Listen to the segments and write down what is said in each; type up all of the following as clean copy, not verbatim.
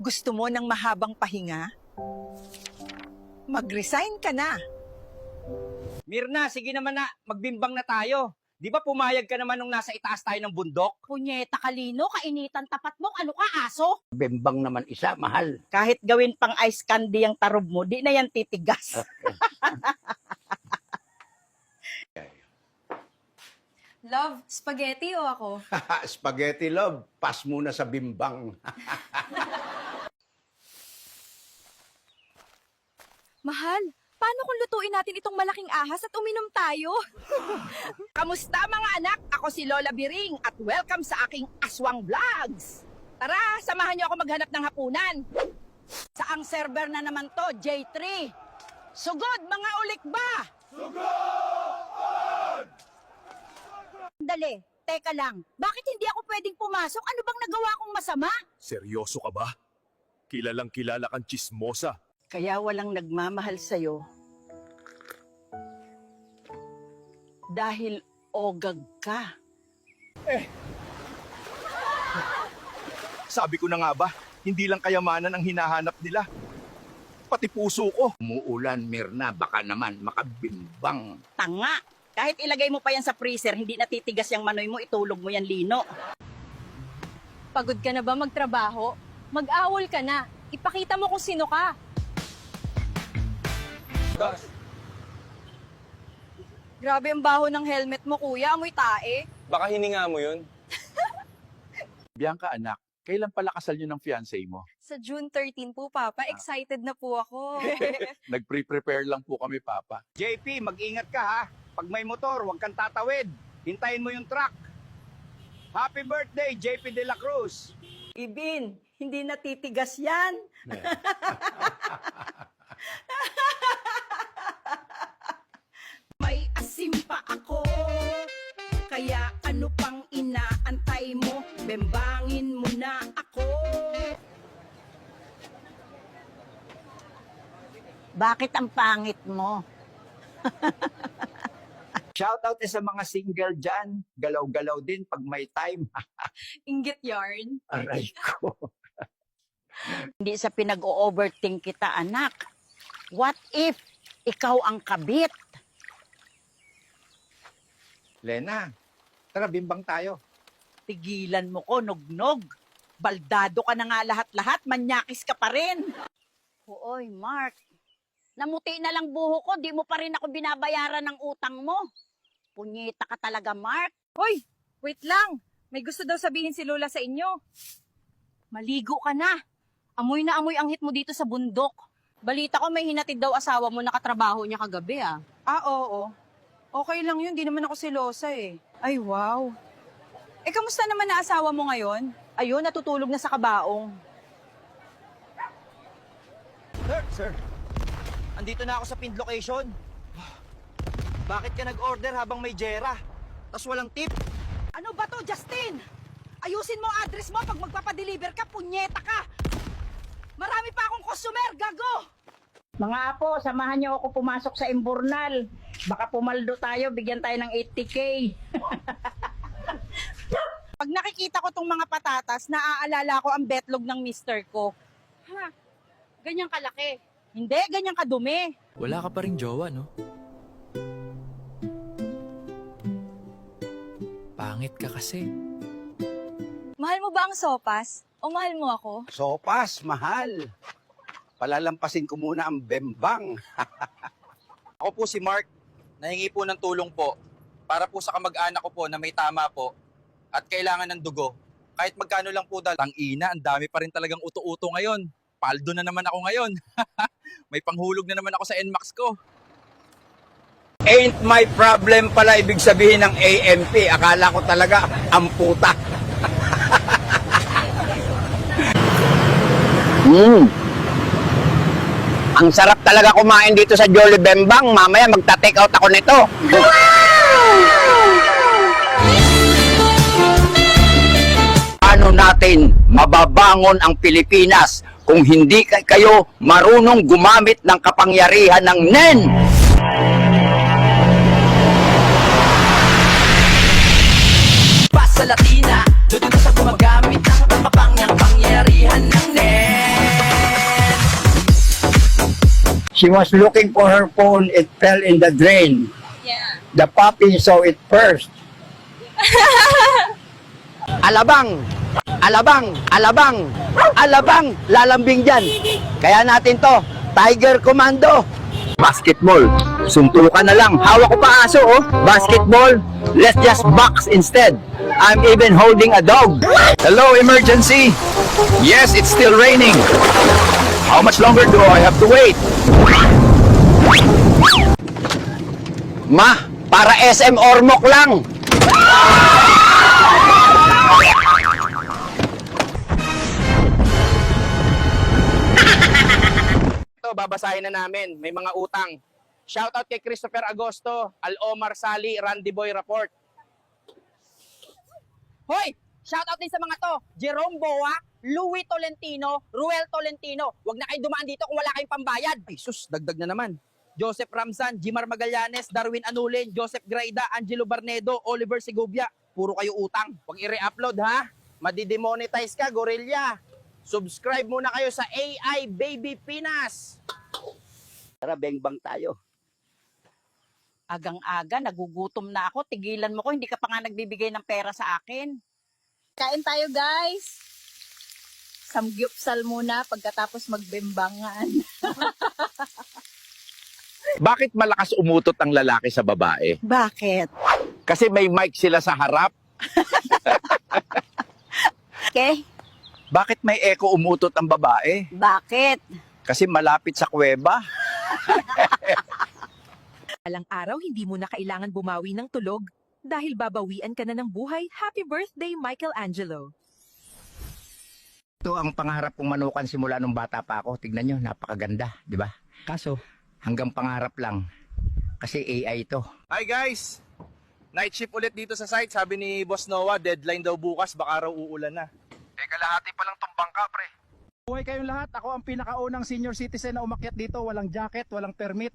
Gusto mo ng mahabang pahinga? Mag-resign ka na. Mirna, sige naman na, magbimbang na tayo. Di ba pumayag ka naman nung nasa itaas tayo ng bundok? Punyeta Kalino, kainitan tapat mo, ano ka aso? Bembang naman isa, mahal. Kahit gawin pang ice candy ang tarob mo, di na yan titigas. Love, spaghetti o ako? Spaghetti love, pass muna sa bimbang. Mahal, paano kung lutuin natin itong malaking ahas at uminom tayo? Kamusta mga anak? Ako si Lola Biring at welcome sa aking Aswang Vlogs. Tara, samahan niyo ako maghanap ng hapunan. Saang server na naman to, J3? Sugod mga ulik ba? Dali, teka lang. Bakit hindi ako pwedeng pumasok? Ano bang nagawa kong masama? Seryoso ka ba? Kilalang kilala kang chismosa. Kaya walang nagmamahal sa'yo. Dahil ogag ka. Sabi ko na nga ba, hindi lang kayamanan ang hinahanap nila. Pati puso ko. Umuulan, Mirna, baka naman makabimbang. Tanga! Kahit ilagay mo pa yan sa freezer, hindi natitigas yung manoy mo, itulog mo yan, Lino. Pagod ka na ba magtrabaho? Mag-awol ka na. Ipakita mo kung sino ka. Grabe ang baho ng helmet mo, kuya. Amoy tae. Baka hininga mo yun. Bianca anak, kailan pala kasal niyo ng fiancé mo? Sa June 13 po, Papa. Excited na po ako. Nag-pre-prepare lang po kami, Papa. JP, mag-ingat ka ha. Pag may motor, huwag kang tatawid. Hintayin mo yung truck. Happy birthday, JP De La Cruz. Ibin, hindi natitigas yan. May asim pa ako, kaya ano pang inaantay mo? Bembangin mo na ako. Bakit ang pangit mo? Shoutout sa mga single dyan. Galaw-galaw din pag may time. Inggit yarn. Aray ko. Hindi sa pinag-o-overthink kita, anak. What if ikaw ang kabit? Lena, tara bimbang tayo. Tigilan mo ko, nugnog. Baldado ka na nga lahat-lahat, manyakis ka pa rin. Oy, Mark. Namuti na lang buho ko, di mo pa rin ako binabayaran ng utang mo. Punyeta ka talaga, Mark. Hoy, wait lang. May gusto daw sabihin si Lola sa inyo. Maligo ka na. Amoy na amoy ang hit mo dito sa bundok. Balita ko may hinatid daw asawa mo nakatrabaho niya kagabi ah. Ah, oo. Okay lang yun, di naman ako selosa eh. Ay, wow. Eh, kamusta naman na asawa mo ngayon? Ayun, natutulog na sa kabaong. Sir. Andito na ako sa pinned location. Bakit ka nag-order habang may jera? Tas walang tip? Ano ba to, Justin? Ayusin mo ang address mo pag magpapadeliver ka, punyeta ka! Marami pa akong customer, gago! Mga apo, samahan niyo ako pumasok sa Imburnal. Baka pumaldo tayo, bigyan tayo ng 80K. Pag nakikita ko tong mga patatas, naaalala ko ang betlog ng mister ko. Ha? Ganyang kalaki. Hindi, ganyan kadumi. Wala ka pa rin jowa, no? Pangit ka kasi. Mahal mo ba ang sopas? O mahal mo ako? Sopas, mahal. Palalampasin ko muna ang bembang. Ako po si Mark. Nahingi po ng tulong po. Para po sa kamag-anak ko po na may tama po. At kailangan ng dugo. Kahit magkano lang po dahil. Tangina, ang dami pa rin talagang uto-uto ngayon. Paldo na naman ako ngayon. May panghulog na naman ako sa NMAX ko. Ain't my problem pala ibig sabihin ng AMP. Akala ko talaga ang puta. Ang sarap talaga kumain dito sa Jolly Bembang. Mamaya magta-take out ako nito. Paano natin mababangon ang Pilipinas kung hindi kayo marunong gumamit ng kapangyarihan ng NEN? Basta Latina, doon sa gumagamit ng kapangyarihan ng NEN. She was looking for her phone. It fell in the drain. Yeah. The puppy saw it first. Alabang! Alabang! Alabang! Alabang! Lalambing dyan. Kaya natin to, Tiger Commando. Basketball. Suntukan na lang. Hawak ko pa aso, oh. Basketball. Let's just box instead. I'm even holding a dog. Hello, emergency! Yes, it's still raining. How much longer do I have to wait? Ma, para SM Ormoc lang. Ito, babasahin na namin. May mga utang. Shoutout kay Christopher Agosto, Al-Omar Sali, Randy Boy Report. Hoy! Shoutout din sa mga to. Jerome Boa, Louis Tolentino, Ruel Tolentino. Huwag na kayo dumaan dito kung wala kayong pambayad. Ay sus, dagdag na naman. Joseph Ramzan, Jimar Magallanes, Darwin Anulin, Joseph Graida, Angelo Barnedo, Oliver Segovia. Puro kayo utang. Huwag i-re-upload ha. Madidemonetize ka, gorilla. Subscribe muna kayo sa AI Baby Pinas. Tara, bengbang tayo. Agang-aga, nagugutom na ako. Tigilan mo ko, hindi ka pa nga nagbibigay ng pera sa akin. Kain tayo, guys. Samgyupsal muna pagkatapos magbembangan. Bakit malakas umutot ang lalaki sa babae? Bakit? Kasi may mic sila sa harap. Okay? Bakit may echo umutot ang babae? Bakit? Kasi malapit sa kuweba. Alang araw, hindi mo na kailangan bumawi ng tulog dahil babawian ka na ng buhay. Happy birthday, Michelangelo! Ito ang pangarap kong manukan simula nung bata pa ako. Tignan nyo, napakaganda, di ba? Kaso, hanggang pangarap lang. Kasi AI ito. Hi guys! Night shift ulit dito sa site. Sabi ni Boss Noah, deadline daw bukas, baka raw uulan na. Kalahati pa lang tong bangka, pre. Buhay kayong lahat. Ako ang pinakaunang senior citizen na umakyat dito. Walang jacket, walang permit.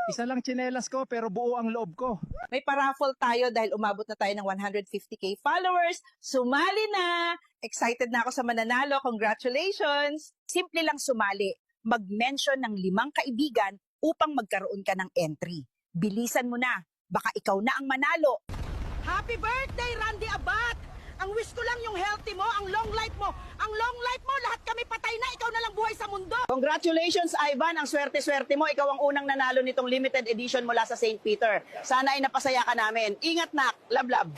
Isa lang tsinelas ko pero buo ang loob ko. May paraffle tayo dahil umabot na tayo ng 150k followers. Sumali na! Excited na ako sa mananalo. Congratulations! Simple lang sumali. Mag-mention ng 5 kaibigan upang magkaroon ka ng entry. Bilisan mo na. Baka ikaw na ang manalo. Happy birthday, Randy Abad! Ang wish ko lang yung healthy mo, ang long life mo. Ang long life mo, lahat kami patay na, ikaw na lang buhay sa mundo. Congratulations, Ivan. Ang swerte-swerte mo. Ikaw ang unang nanalo nitong limited edition mula sa St. Peter. Sana ay napasaya ka namin. Ingat, nak. Love, love.